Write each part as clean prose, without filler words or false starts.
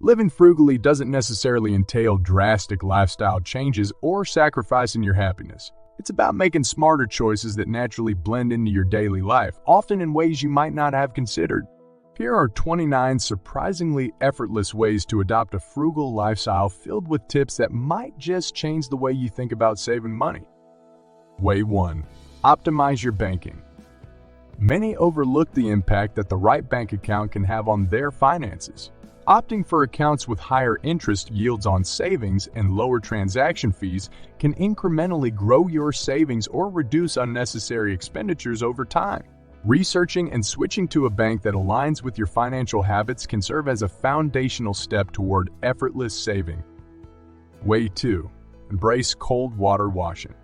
Living frugally doesn't necessarily entail drastic lifestyle changes or sacrificing your happiness. It's about making smarter choices that naturally blend into your daily life, often in ways you might not have considered. Here are 29 surprisingly effortless ways to adopt a frugal lifestyle filled with tips that might just change the way you think about saving money. Way 1. Optimize your banking. Many overlook the impact that the right bank account can have on their finances. Opting for accounts with higher interest yields on savings and lower transaction fees can incrementally grow your savings or reduce unnecessary expenditures over time. Researching and switching to a bank that aligns with your financial habits can serve as a foundational step toward effortless saving. Way 2. Embrace cold water washing.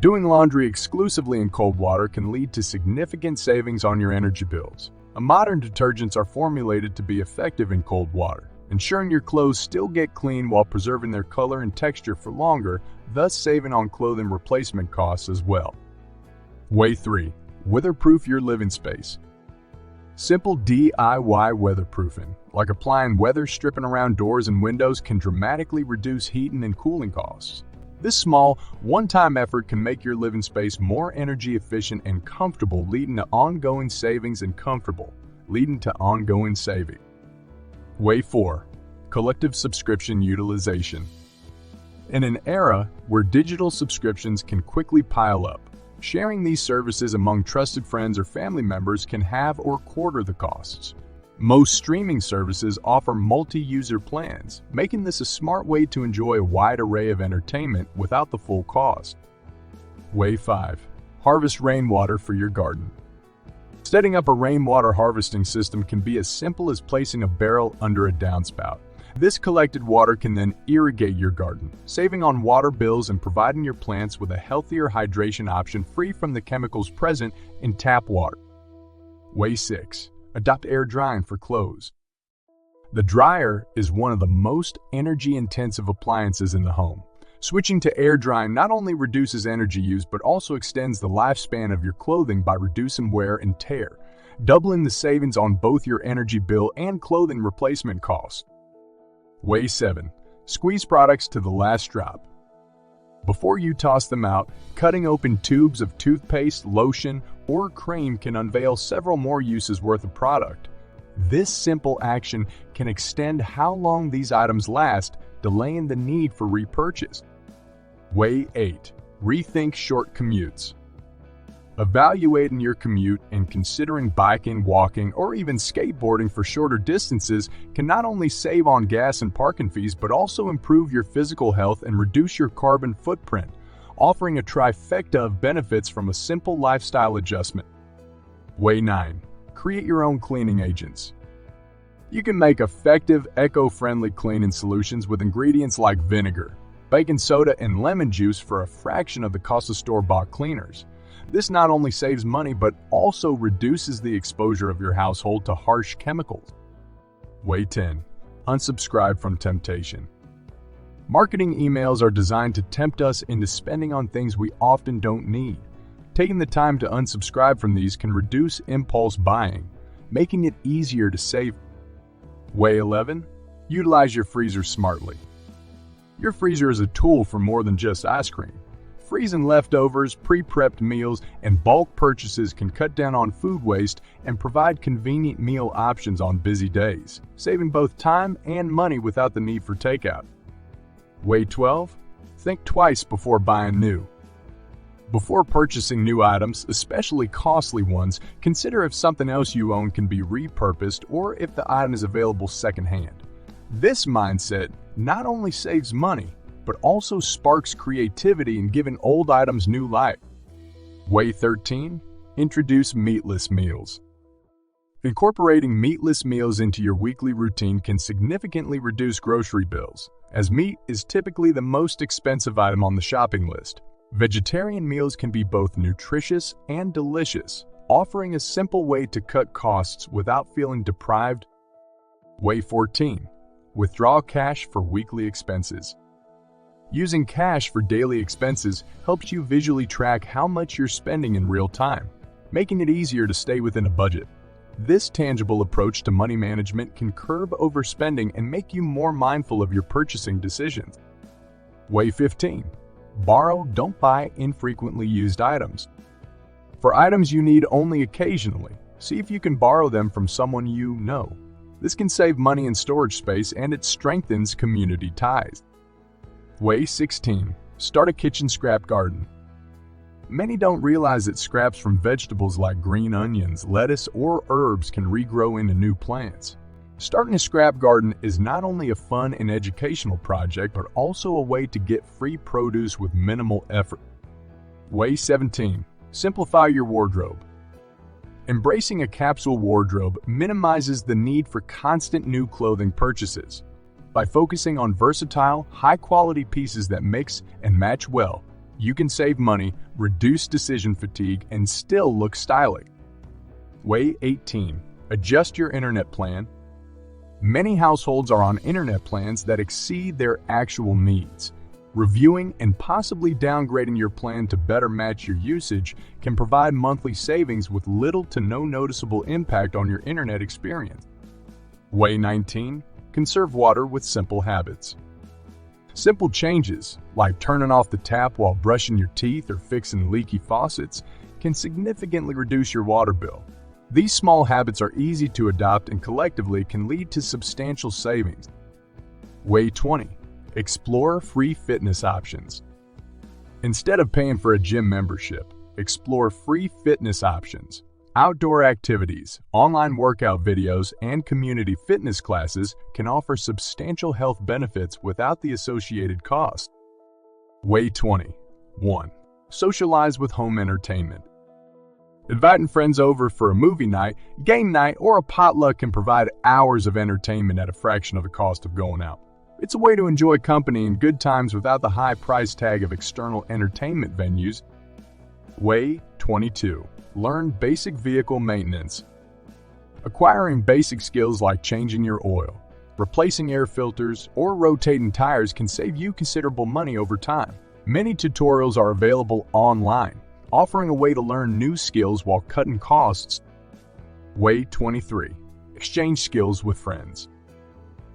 Doing laundry exclusively in cold water can lead to significant savings on your energy bills. Modern detergents are formulated to be effective in cold water, ensuring your clothes still get clean while preserving their color and texture for longer, thus saving on clothing replacement costs as well. Way 3. Weatherproof your living space. Simple DIY weatherproofing, like applying weather stripping around doors and windows, can dramatically reduce heating and cooling costs. This small, one-time effort can make your living space more energy efficient and comfortable, leading to ongoing saving. Way 4. Collective subscription utilization. In an era where digital subscriptions can quickly pile up, sharing these services among trusted friends or family members can halve or quarter the costs. Most streaming services offer multi-user plans, making this a smart way to enjoy a wide array of entertainment without the full cost. Way 5. Harvest rainwater for your garden. Setting up a rainwater harvesting system can be as simple as placing a barrel under a downspout. This collected water can then irrigate your garden, saving on water bills and providing your plants with a healthier hydration option free from the chemicals present in tap water. Way 6. Adopt air drying for clothes. The dryer is one of the most energy-intensive appliances in the home. Switching to air drying not only reduces energy use but also extends the lifespan of your clothing by reducing wear and tear, doubling the savings on both your energy bill and clothing replacement costs. Way 7. Squeeze products to the last drop. Before you toss them out, cutting open tubes of toothpaste, lotion, or cream can unveil several more uses worth of product. This simple action can extend how long these items last, delaying the need for repurchase. Way 8. Rethink short commutes. Evaluating your commute and considering biking, walking, or even skateboarding for shorter distances can not only save on gas and parking fees but also improve your physical health and reduce your carbon footprint, offering a trifecta of benefits from a simple lifestyle adjustment. Way 9. Create your own cleaning agents. You can make effective, eco-friendly cleaning solutions with ingredients like vinegar, baking soda, and lemon juice for a fraction of the cost of store-bought cleaners. This not only saves money but also reduces the exposure of your household to harsh chemicals. Way 10. Unsubscribe from temptation. Marketing emails are designed to tempt us into spending on things we often don't need. Taking the time to unsubscribe from these can reduce impulse buying, making it easier to save. Way 11. Utilize your freezer smartly. Your freezer is a tool for more than just ice cream. Freezing leftovers, pre-prepped meals, and bulk purchases can cut down on food waste and provide convenient meal options on busy days, saving both time and money without the need for takeout. Way 12. Think twice before buying new. Before purchasing new items, especially costly ones, consider if something else you own can be repurposed or if the item is available secondhand. This mindset not only saves money, but also sparks creativity in giving old items new life. Way 13. Introduce meatless meals. Incorporating meatless meals into your weekly routine can significantly reduce grocery bills, as meat is typically the most expensive item on the shopping list. Vegetarian meals can be both nutritious and delicious, offering a simple way to cut costs without feeling deprived. Way 14. Withdraw cash for weekly expenses. Using cash for daily expenses helps you visually track how much you're spending in real time, making it easier to stay within a budget. This tangible approach to money management can curb overspending and make you more mindful of your purchasing decisions. Way 15. Borrow, don't buy infrequently used items. For items you need only occasionally, see if you can borrow them from someone you know. This can save money and storage space, and it strengthens community ties. Way 16. Start a kitchen scrap garden. Many don't realize that scraps from vegetables like green onions, lettuce, or herbs can regrow into new plants. Starting a scrap garden is not only a fun and educational project, but also a way to get free produce with minimal effort. Way 17. Simplify your wardrobe. Embracing a capsule wardrobe minimizes the need for constant new clothing purchases. By focusing on versatile, high-quality pieces that mix and match well, you can save money, reduce decision fatigue, and still look stylish. Way 18. Adjust your internet plan. Many households are on internet plans that exceed their actual needs. Reviewing and possibly downgrading your plan to better match your usage can provide monthly savings with little to no noticeable impact on your internet experience. Way 19. Conserve water with simple habits. Simple changes, like turning off the tap while brushing your teeth or fixing leaky faucets, can significantly reduce your water bill. These small habits are easy to adopt and collectively can lead to substantial savings. Way 20. Explore free fitness options. Instead of paying for a gym membership, explore free fitness options. Outdoor activities, online workout videos, and community fitness classes can offer substantial health benefits without the associated cost. Way 21. Socialize with home entertainment. Inviting friends over for a movie night, game night, or a potluck can provide hours of entertainment at a fraction of the cost of going out. It's a way to enjoy company and good times without the high price tag of external entertainment venues. Way 22. Learn basic vehicle maintenance. Acquiring basic skills like changing your oil, replacing air filters, or rotating tires can save you considerable money over time. Many tutorials are available online, offering a way to learn new skills while cutting costs. Way 23. Exchange skills with friends.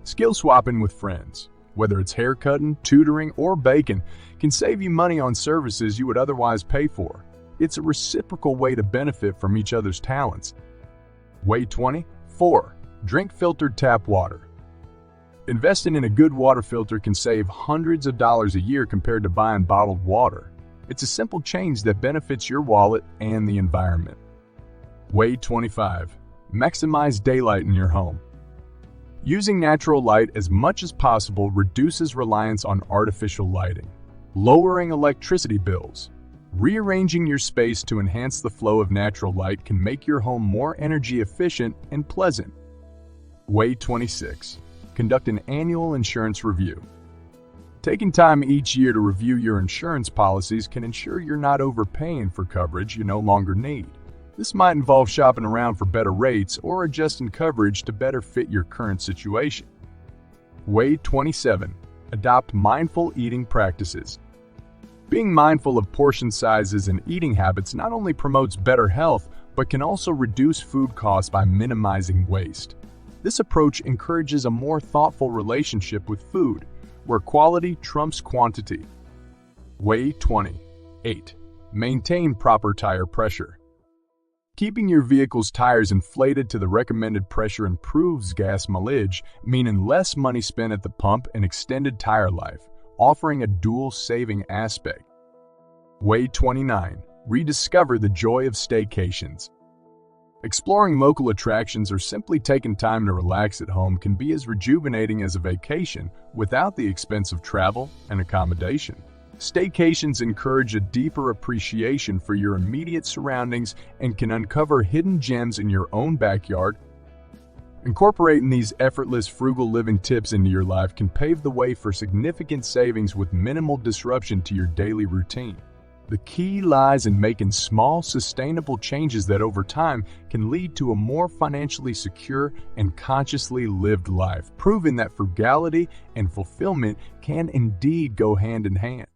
Skill swapping with friends, whether it's haircutting, tutoring, or baking, can save you money on services you would otherwise pay for. It's a reciprocal way to benefit from each other's talents. Way 24. Drink filtered tap water. Investing in a good water filter can save hundreds of dollars a year compared to buying bottled water. It's a simple change that benefits your wallet and the environment. Way 25. Maximize daylight in your home. Using natural light as much as possible reduces reliance on artificial lighting, lowering electricity bills. Rearranging your space to enhance the flow of natural light can make your home more energy efficient and pleasant. Way 26. Conduct an annual insurance review. Taking time each year to review your insurance policies can ensure you're not overpaying for coverage you no longer need. This might involve shopping around for better rates or adjusting coverage to better fit your current situation. Way 27. Adopt mindful eating practices. Being mindful of portion sizes and eating habits not only promotes better health, but can also reduce food costs by minimizing waste. This approach encourages a more thoughtful relationship with food, where quality trumps quantity. Way 28. Maintain proper tire pressure. Keeping your vehicle's tires inflated to the recommended pressure improves gas mileage, meaning less money spent at the pump and extended tire life, offering a dual-saving aspect. Way 29. Rediscover the joy of staycations. Exploring local attractions or simply taking time to relax at home can be as rejuvenating as a vacation without the expense of travel and accommodation. Staycations encourage a deeper appreciation for your immediate surroundings and can uncover hidden gems in your own backyard. Incorporating these effortless, frugal living tips into your life can pave the way for significant savings with minimal disruption to your daily routine. The key lies in making small, sustainable changes that over time can lead to a more financially secure and consciously lived life, proving that frugality and fulfillment can indeed go hand in hand.